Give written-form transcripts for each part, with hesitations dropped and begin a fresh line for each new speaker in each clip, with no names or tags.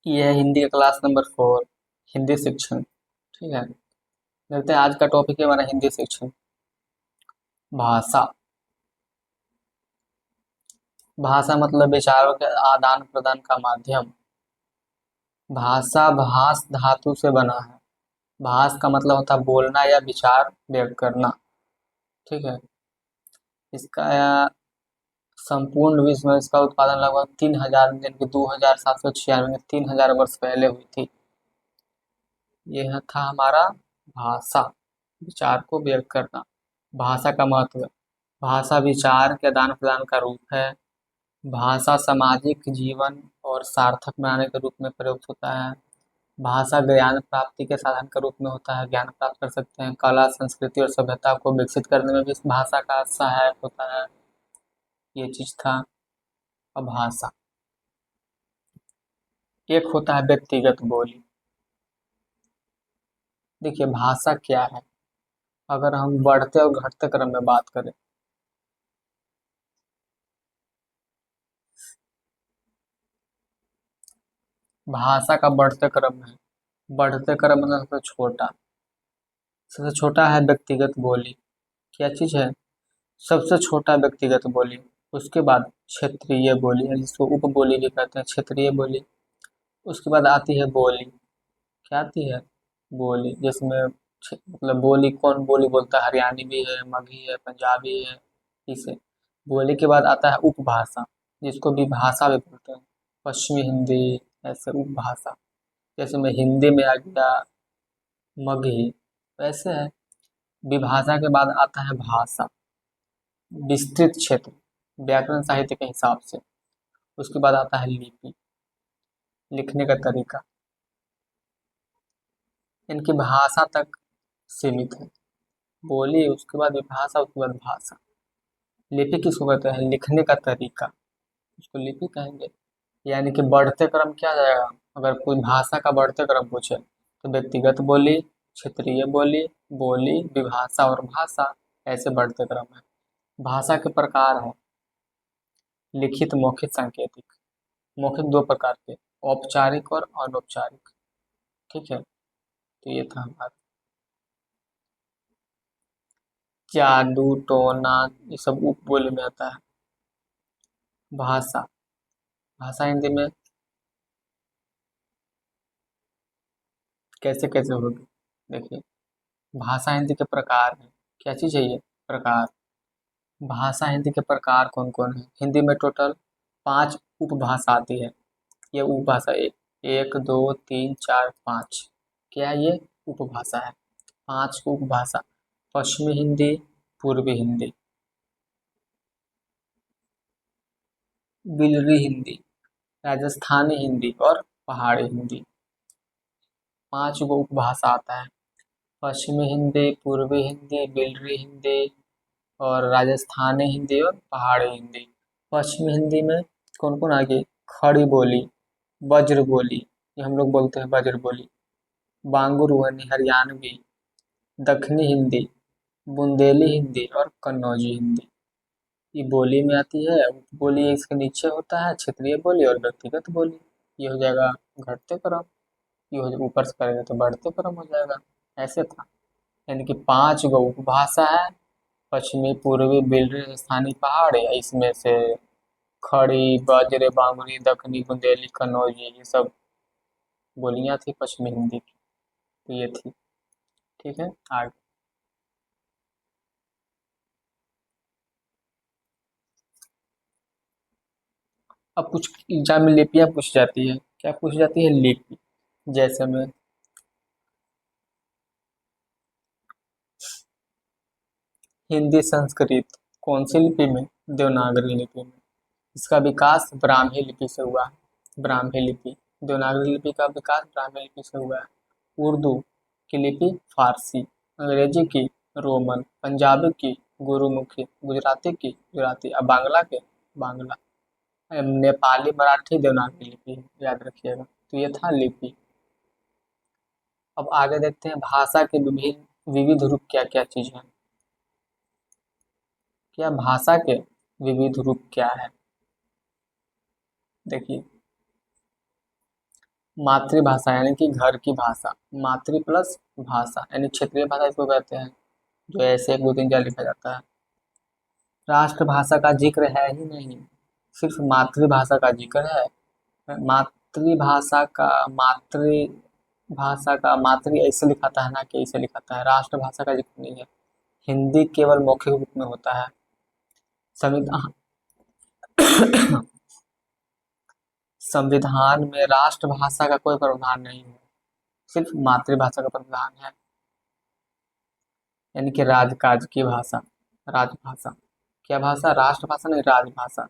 ये है हिंदी का क्लास नंबर 4, हिंदी शिक्षण। ठीक है, देखते हैं आज का टॉपिक है हमारा हिंदी शिक्षण। भाषा। भाषा मतलब विचारों के आदान प्रदान का माध्यम। भाषा भाष धातु से बना है। भाष का मतलब होता है बोलना या विचार व्यक्त करना। ठीक है, इसका संपूर्ण विश्व में इसका उत्पादन लगभग 3000 यानी कि 2796 में 3000 वर्ष पहले हुई थी। यह था हमारा भाषा, विचार को व्यक्त करना। भाषा का महत्व। भाषा विचार के आदान प्रदान का रूप है। भाषा सामाजिक जीवन और सार्थक बनाने के रूप में प्रयुक्त होता है। भाषा ज्ञान प्राप्ति के साधन के रूप में होता है, ज्ञान प्राप्त कर सकते हैं। कला संस्कृति और सभ्यता को विकसित करने में भी इस भाषा का सहायक होता है। ये चीज था। अब भाषा एक होता है व्यक्तिगत बोली। देखिए भाषा क्या है, अगर हम बढ़ते और घटते क्रम में बात करें। भाषा का बढ़ते क्रम है, बढ़ते क्रम मतलब सबसे छोटा है व्यक्तिगत बोली। क्या चीज है? सबसे छोटा व्यक्तिगत बोली। उसके बाद क्षेत्रीय बोली है, जिसको उपबोली भी कहते हैं, क्षेत्रीय बोली। उसके बाद आती है बोली। क्या आती है? बोली, जिसमें मतलब बोली कौन बोली बोलता है, हरियाणवी भी है, मगही है, पंजाबी है। इसे बोली के बाद आता है उपभाषा, जिसको भी भाषा भी बोलते हैं, पश्चिमी हिंदी। ऐसे उपभाषा, जैसे में हिंदी में आ गया मगही, वैसे है। विभाषा के बाद आता है भाषा, विस्तृत क्षेत्र व्याकरण साहित्य के हिसाब से। उसके बाद आता है लिपि, लिखने का तरीका। इनकी भाषा तक सीमित है। बोली, उसके बाद विभाषा, उसके बाद भाषा। लिपि किसको कहते हैं? लिखने का तरीका, उसको लिपि कहेंगे। यानी कि बढ़ते क्रम क्या आ जाएगा? अगर कोई भाषा का बढ़ते क्रम पूछे तो व्यक्तिगत बोली, क्षेत्रीय बोली, बोली, विभाषा और भाषा, ऐसे बढ़ते क्रम है। भाषा के प्रकार है लिखित, मौखिक, सांकेतिक। मौखिक दो प्रकार के, औपचारिक और अनौपचारिक। ठीक है, तो ये था हमारा जादू टोना, ये सब उपबोली में आता है। भाषा, भाषा हिंदी में कैसे कैसे होगी? देखिए, भाषा हिंदी के प्रकार है। क्या चीज है ये? प्रकार। भाषा हिंदी के प्रकार कौन कौन है? हिंदी में टोटल 5 उपभाषा आती है। ये उपभाषा एक, एक दो तीन चार पाँच, क्या ये? उपभाषा है। 5 उपभाषा। पश्चिमी हिंदी, पूर्वी हिंदी, बिलरी हिंदी, राजस्थानी हिंदी और पहाड़ी हिंदी। 5 गो उपभाषा आता है। पश्चिमी हिंदी, पूर्वी हिंदी, बिलरी हिंदी और राजस्थानी हिंदी और पहाड़ी हिंदी। पश्चिमी हिंदी में कौन कौन आ गई? खड़ी बोली, वज्र बोली, ये हम लोग बोलते हैं वज्र बोली, बांगुरवनी हरियाणवी, दक्षिणी हिंदी, बुंदेली हिंदी और कन्नौजी हिंदी। ये बोली में आती है। बोली इसके नीचे होता है क्षेत्रीय बोली और व्यक्तिगत बोली। ये हो जाएगा घटते क्रम, ये हो ऊपर से करेंगे तो बढ़ते क्रम हो जाएगा। ऐसे था। यानी कि 5 गो उपभाषा है। पश्चिमी, पूर्वी, बिलरी, राजस्थानी, पहाड़ी, इसमें से खड़ी, बज्र, बांगुरी, दक्षिणी, बुंदेली, कन्नौजी, ये सब बोलियां थी पश्चिमी हिंदी की। तो ये थी। ठीक है, आगे। अब कुछ एग्जाम में लिपियां पूछ जाती है। क्या पूछ जाती है? लिपि। जैसे में हिंदी संस्कृत कौन सी लिपि में? देवनागरी लिपि में। इसका विकास ब्राह्मी लिपि से हुआ है। ब्राह्मी लिपि, देवनागरी लिपि का विकास ब्राह्मी लिपि से हुआ है। उर्दू की लिपि फारसी, अंग्रेजी की रोमन, पंजाबी की गुरुमुखी, गुजराती की गुजराती, अब बांग्ला के बांग्ला, नेपाली मराठी देवनागरी लिपि है, याद रखिएगा। तो ये था लिपि। अब आगे देखते हैं भाषा के विभिन्न विविध रूप क्या क्या चीज है। क्या भाषा के विविध रूप क्या है? देखिए, मातृभाषा यानी कि घर की भाषा, मातृ प्लस भाषा यानी क्षेत्रीय भाषा इसको कहते हैं, जो ऐसे 1 2 3 4 लिखा जाता है। राष्ट्रभाषा का जिक्र है ही नहीं, सिर्फ मातृभाषा का जिक्र है। मातृभाषा का मातृ ऐसे लिखाता है ना कि ऐसे लिखाता है, राष्ट्रभाषा का जिक्र नहीं है। हिंदी केवल मौखिक रूप में होता है। संविधान संविधान में राष्ट्रभाषा का कोई प्रावधान नहीं है, सिर्फ मातृभाषा का प्रावधान है, यानी कि राजकाज की भाषा, राजभाषा। क्या भाषा? राष्ट्रभाषा नहीं, राजभाषा।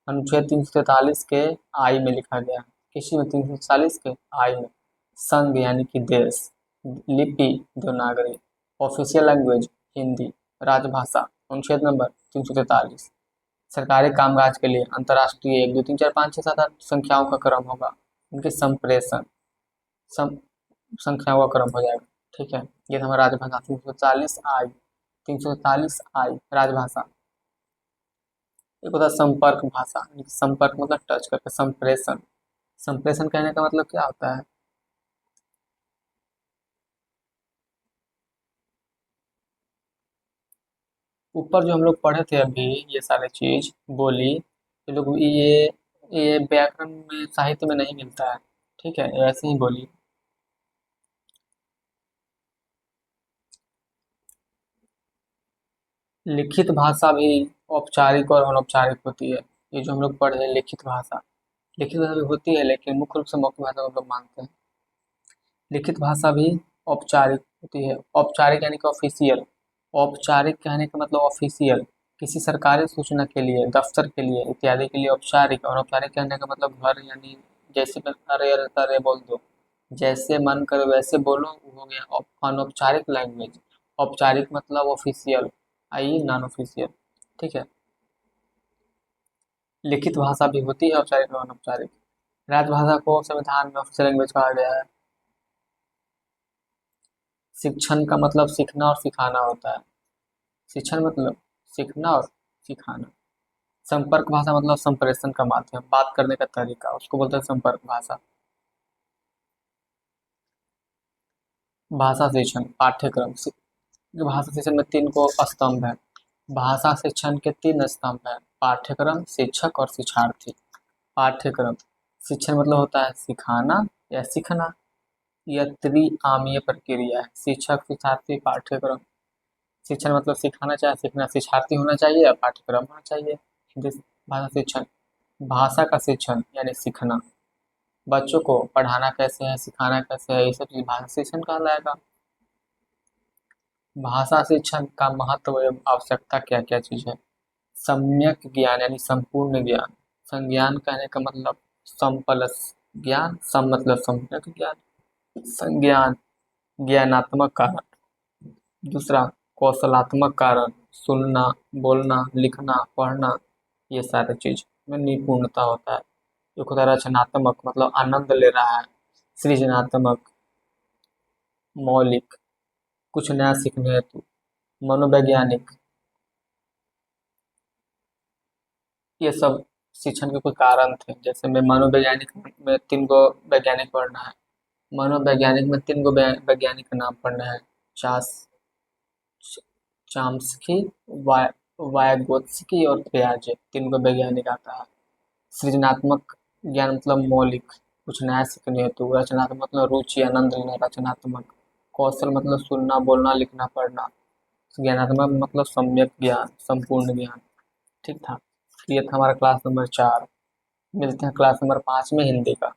अनुच्छेद 343 के आई में लिखा गया है। किसी में? 340 के आई में। संघ यानी कि देश, लिपि देवनागरी, ऑफिशियल लैंग्वेज हिंदी, राजभाषा अनुच्छेद नंबर 343। सरकारी कामकाज के लिए अंतर्राष्ट्रीय 1 2 3 4 5 6 7 8 संख्याओं का क्रम होगा, उनके संप्रेषण संख्याओं का क्रम हो जाएगा। ठीक है, ये था हमारा राजभाषा 340 आई राजभाषा। एक होता है संपर्क भाषा, संपर्क मतलब टच करके, संप्रेषण। संप्रेषण कहने का मतलब क्या होता है? ऊपर जो हम लोग पढ़े थे अभी, ये सारे चीज बोली, ये लोग ये व्याकरण में, साहित्य में नहीं मिलता है। ठीक है, ऐसे ही बोली। लिखित भाषा भी औपचारिक और अनौपचारिक होती है। ये जो हम लोग पढ़े हैं लिखित भाषा भी होती है, लेकिन मुख्य रूप से मौखिक भाषा को हम लोग मानते हैं। लिखित भाषा भी औपचारिक होती है। औपचारिक यानी कि ऑफिशियल। औपचारिक कहने का मतलब ऑफिशियल, किसी सरकारी सूचना के लिए, दफ्तर के लिए इत्यादि के लिए औपचारिक। और औपचारिक कहने का मतलब घर, यानी जैसे मैं अरे अरे अरे बोल दो, जैसे मन करे वैसे बोलो, वो हो गया अनौपचारिक लैंग्वेज। औपचारिक मतलब ऑफिशियल, आई नॉन ऑफिशियल। ठीक है, लिखित भाषा भी होती है औपचारिक और अनौपचारिक। राजभाषा को संविधान में ऑफिशियल लैंग्वेज कहा गया है। शिक्षण का मतलब सीखना और सिखाना होता है। शिक्षण मतलब सीखना और सिखाना। संपर्क भाषा मतलब संप्रेषण का माध्यम, बात करने का तरीका, उसको बोलते हैं संपर्क भाषा। भाषा शिक्षण पाठ्यक्रम भाषा शिक्षण में 3 को स्तंभ है। भाषा शिक्षण के 3 स्तंभ है: पाठ्यक्रम, शिक्षक और शिक्षार्थी। पाठ्यक्रम, शिक्षण मतलब होता है सिखाना या सीखना, यह त्रिआमीय प्रक्रिया है। शिक्षक, शिक्षार्थी, पाठ्यक्रम। शिक्षण मतलब सिखाना चाहे सीखना, शिक्षार्थी होना चाहिए या पाठ्यक्रम होना चाहिए। भाषा शिक्षण, भाषा का शिक्षण यानी सीखना, बच्चों को पढ़ाना कैसे है, सिखाना कैसे है, ये सब चीज भाषा शिक्षण कहलाएगा। भाषा शिक्षण का महत्व एवं आवश्यकता क्या क्या चीज है? सम्यक ज्ञान यानी संपूर्ण ज्ञान। संज्ञान कहने का मतलब सम प्लस ज्ञान, सम मतलब सम्यक ज्ञान। संज्ञान ज्ञानात्मक कारण। दूसरा कौशलात्मक कारण, सुनना, बोलना, लिखना, पढ़ना, ये सारे चीज में निपुणता होता है। एक होता है रचनात्मक, मतलब आनंद ले रहा है। सृजनात्मक, मौलिक, कुछ नया सीखने हेतु। मनोवैज्ञानिक, ये सब शिक्षण के कुछ कारण थे। जैसे मैं मनोवैज्ञानिक में 3 गो वैज्ञानिक पढ़ना है। मनोवैज्ञानिक में 3 गो वैज्ञानिक का नाम पढ़ना है: चास चाम्स्की, वायगोत्स्की और पियाजे। 3 गो वैज्ञानिक आता है। सृजनात्मक ज्ञान मतलब मौलिक, कुछ नया सीखने हेतु। रचनात्मक मतलब रुचि, आनंद लेना, रचनात्मक। कौशल मतलब सुनना, बोलना, लिखना, पढ़ना। ज्ञानात्मक मतलब सम्यक ज्ञान, संपूर्ण ज्ञान। ठीक था, ये था हमारा क्लास नंबर 4। मिलते हैं क्लास नंबर 5 में हिंदी का।